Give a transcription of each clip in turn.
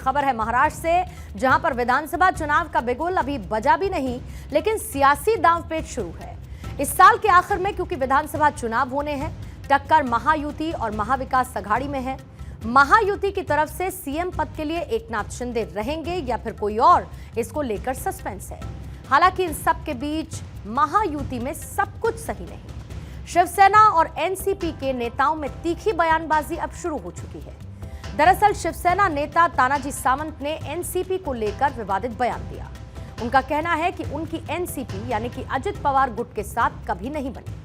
खबर है महाराष्ट्र से, जहां पर विधानसभा चुनाव का बिगुल अभी बजा भी नहीं, लेकिन सियासी दांवपेच शुरू है। इस साल के आखिर में क्योंकि विधानसभा चुनाव होने हैं, टक्कर महायुति और महाविकास अघाड़ी में है। महायुति की तरफ से सीएम पद के लिए एकनाथ शिंदे रहेंगे या फिर कोई और, इसको लेकर सस्पेंस है। हालांकि इन सब के बीच महायुति में सब कुछ सही नहीं। शिवसेना और एनसीपी के नेताओं में तीखी बयानबाजी अब शुरू हो चुकी है। दरअसल शिवसेना नेता तानाजी सावंत ने एनसीपी को लेकर विवादित बयान दिया। उनका कहना है कि उनकी एनसीपी यानी कि अजित पवार गुट के साथ कभी नहीं बनी।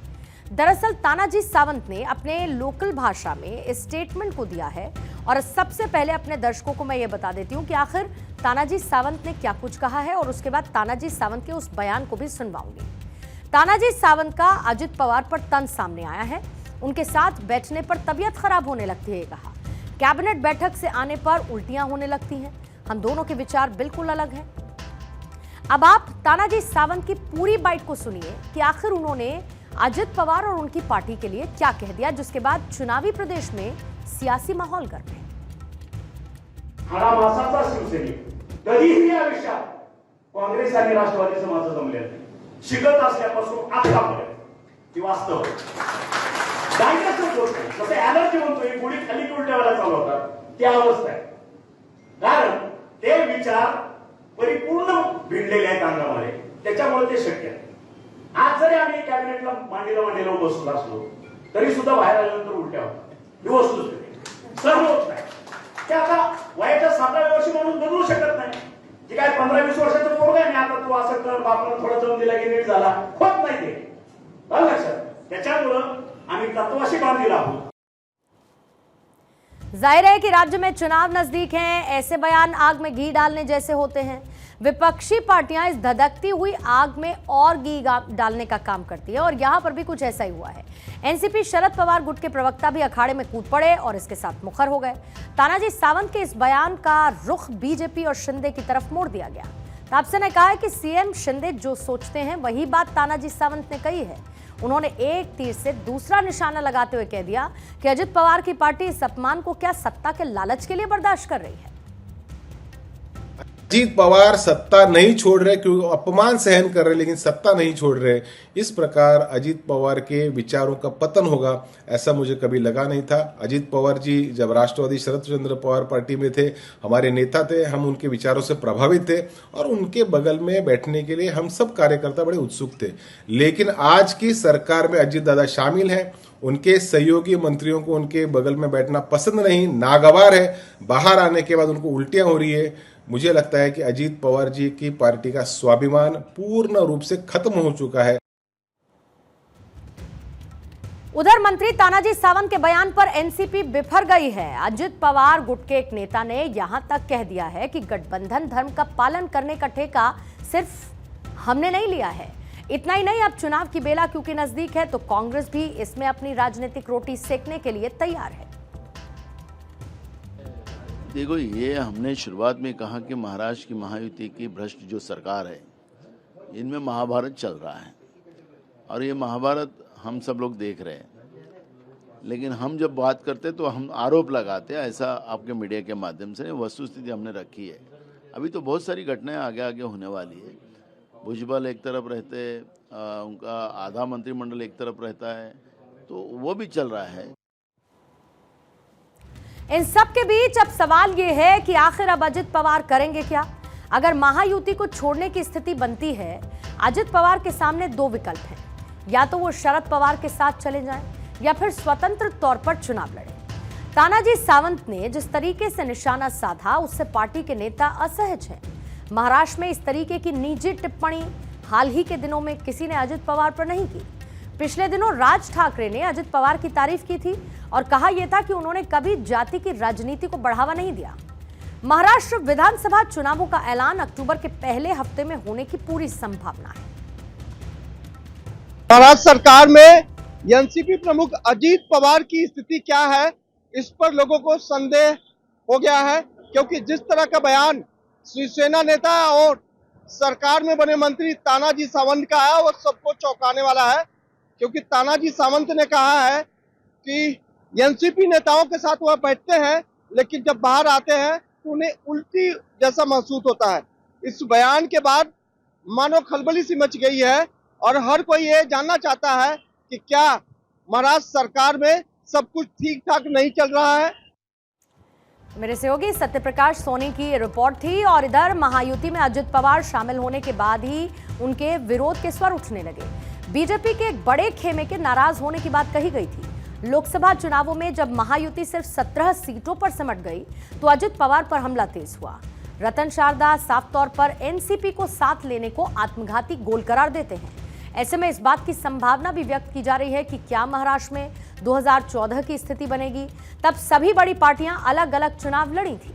दरअसल तानाजी सावंत ने अपने लोकल भाषा में इस स्टेटमेंट को दिया है और सबसे पहले अपने दर्शकों को मैं ये बता देती हूं कि आखिर तानाजी सावंत ने क्या कुछ कहा है और उसके बाद तानाजी सावंत के उस बयान को भी सुनवाऊंगी। तानाजी सावंत का अजित पवार पर तंज सामने आया है। उनके साथ बैठने पर तबीयत खराब होने लगती है, कहा। कैबिनेट बैठक से आने पर उल्टियां होने लगती हैं। हम दोनों के विचार बिल्कुल अलग हैं। अब आप तानाजी सावंत की पूरी बाइट को सुनिए कि आखिर उन्होंने अजित पवार और उनकी पार्टी के लिए क्या कह दिया, जिसके बाद चुनावी प्रदेश में सियासी माहौल गर्म है। खरा मासाचा शिवसैनिक कधीही आयुष्यात काँग्रेस आणि राष्ट्रवादीचं माझं जमलेलं नाही। शिकत असल्यापासून आतापर्यंत ही वास्तव डायग्नोसिस होत नाही। जसं ॲलर्जी म्हणतोय, गुढी खाली उलट्याला चालवतात, ती अवस्था आहे। कारण ते विचार परिपूर्ण भिडलेले आहेत अंगामध्ये, त्याच्यामुळे ते शक्य आहे। आज जरी आम्ही कॅबिनेटला मांडीला बसलो असलो तरी सुद्धा बाहेर आल्यानंतर उलट्या होतात। ही वस्तुस्थिती सहन होत नाही। ते आता वयाच्या 7व्या वर्षी म्हणून बदलू शकत नाही की काय 15-20 वर्षाचं पोरगा आहे, आता तू असं कर, बापानं थोडा जम दिला की नीट झाला, होत नाही ते लक्षात। त्याच्यामुळं आम्ही तत्वाशी बांधलेला आहोत। जाहिर है कि राज्य में चुनाव नजदीक हैं, ऐसे बयान आग में घी डालने जैसे होते हैं। विपक्षी पार्टियां इस धधकती हुई आग में और घी डालने का काम करती है और यहां पर भी कुछ ऐसा ही हुआ है। एनसीपी शरद पवार गुट के प्रवक्ता भी अखाड़े में कूद पड़े और इसके साथ मुखर हो गए। तानाजी सावंत के इस बयान का रुख बीजेपी और शिंदे की तरफ मोड़ दिया गया। तापसे ने कहा है कि सीएम शिंदे जो सोचते हैं वही बात तानाजी सावंत ने कही है। उन्होंने एक तीर से दूसरा निशाना लगाते हुए कह दिया कि अजित पवार की पार्टी इस अपमान को क्या सत्ता के लालच के लिए बर्दाश्त कर रही है। अजीत पवार सत्ता नहीं छोड़ रहे, क्योंकि अपमान सहन कर रहे लेकिन सत्ता नहीं छोड़ रहे। इस प्रकार अजीत पवार के विचारों का पतन होगा ऐसा मुझे कभी लगा नहीं था। अजीत पवार जी जब राष्ट्रवादी शरद चंद्र पवार पार्टी में थे, हमारे नेता थे, हम उनके विचारों से प्रभावित थे और उनके बगल में बैठने के लिए हम सब कार्यकर्ता बड़े उत्सुक थे। लेकिन आज की सरकार में अजीत दादा शामिल हैं, उनके सहयोगी मंत्रियों को उनके बगल में बैठना पसंद नहीं, नागवार है। बाहर आने के बाद उनको उल्टियां हो रही है। मुझे लगता है कि अजीत पवार जी की पार्टी का स्वाभिमान पूर्ण रूप से खत्म हो चुका है। उधर मंत्री तानाजी सावंत के बयान पर एनसीपी बिफर गई है। अजित पवार गुट के एक नेता ने यहां तक कह दिया है कि गठबंधन धर्म का पालन करने का ठेका सिर्फ हमने नहीं लिया है। इतना ही नहीं, अब चुनाव की बेला क्योंकि नजदीक है तो कांग्रेस भी इसमें अपनी राजनीतिक रोटी सेकने के लिए तैयार है। देखो, ये हमने शुरुआत में कहा कि महाराष्ट्र की महायुति की भ्रष्ट जो सरकार है, इनमें महाभारत चल रहा है और ये महाभारत हम सब लोग देख रहे हैं। लेकिन हम जब बात करते तो हम आरोप लगाते हैं, ऐसा आपके मीडिया के माध्यम से वस्तुस्थिति हमने रखी है। अभी तो बहुत सारी घटनाएं आगे आगे होने वाली है। भुजबल एक तरफ रहते, उनका आधा मंत्रिमंडल एक तरफ रहता है, तो वो भी चल रहा है। इन सब के बीच अब सवाल ये है कि आखिर अब अजित पवार करेंगे क्या? अगर महायुति को छोड़ने की स्थिति बनती है, अजित पवार के सामने दो विकल्प हैं। या तो वो शरद पवार के साथ चले जाएं या फिर स्वतंत्र तौर पर चुनाव लड़ें। तानाजी सावंत ने जिस तरीके से निशाना साधा, उससे पार्टी के नेता असहज हैं। महाराष्ट्र में इस तरीके की निजी टिप्पणी हाल ही के दिनों में किसी ने अजित पवार पर नहीं की। पिछले दिनों राज ठाकरे ने अजित पवार की तारीफ की थी और कहा यह था कि उन्होंने कभी जाति की राजनीति को बढ़ावा नहीं दिया। महाराष्ट्र विधानसभा चुनावों का ऐलान अक्टूबर के पहले हफ्ते में होने की पूरी संभावना है। महाराष्ट्र सरकार में एनसीपी प्रमुख अजीत पवार की स्थिति क्या है, इस पर लोगों को संदेह हो गया है, क्योंकि जिस तरह का बयान शिवसेना नेता और सरकार में बने मंत्री तानाजी सावंत का है, वो सबको चौंकाने वाला है। क्योंकि तानाजी सावंत ने कहा है कि एनसीपी नेताओं के साथ वह बैठते हैं, लेकिन जब बाहर आते हैं तो उन्हें उल्टी जैसा महसूस होता है। इस बयान के बाद मानो खलबली सी मच गई है और हर कोई ये जानना चाहता है कि क्या महाराष्ट्र सरकार में सब कुछ ठीक ठाक नहीं चल रहा है। मेरे सहयोगी सत्यप्रकाश सोनी की रिपोर्ट थी। और इधर महायुति में अजित पवार शामिल होने के बाद ही उनके विरोध के स्वर उठने लगे। बीजेपी के एक बड़े खेमे के नाराज होने की बात कही गई थी। लोकसभा चुनावों में जब महायुति सिर्फ 17 सीटों पर सिमट गई तो अजित पवार पर हमला तेज हुआ। रतन शारदा साफ तौर पर एनसीपी को साथ लेने को आत्मघाती गोल करार देते हैं। ऐसे में इस बात की संभावना भी व्यक्त की जा रही है कि क्या महाराष्ट्र में 2014 की स्थिति बनेगी। तब सभी बड़ी पार्टियां अलग अलग चुनाव लड़ी थी।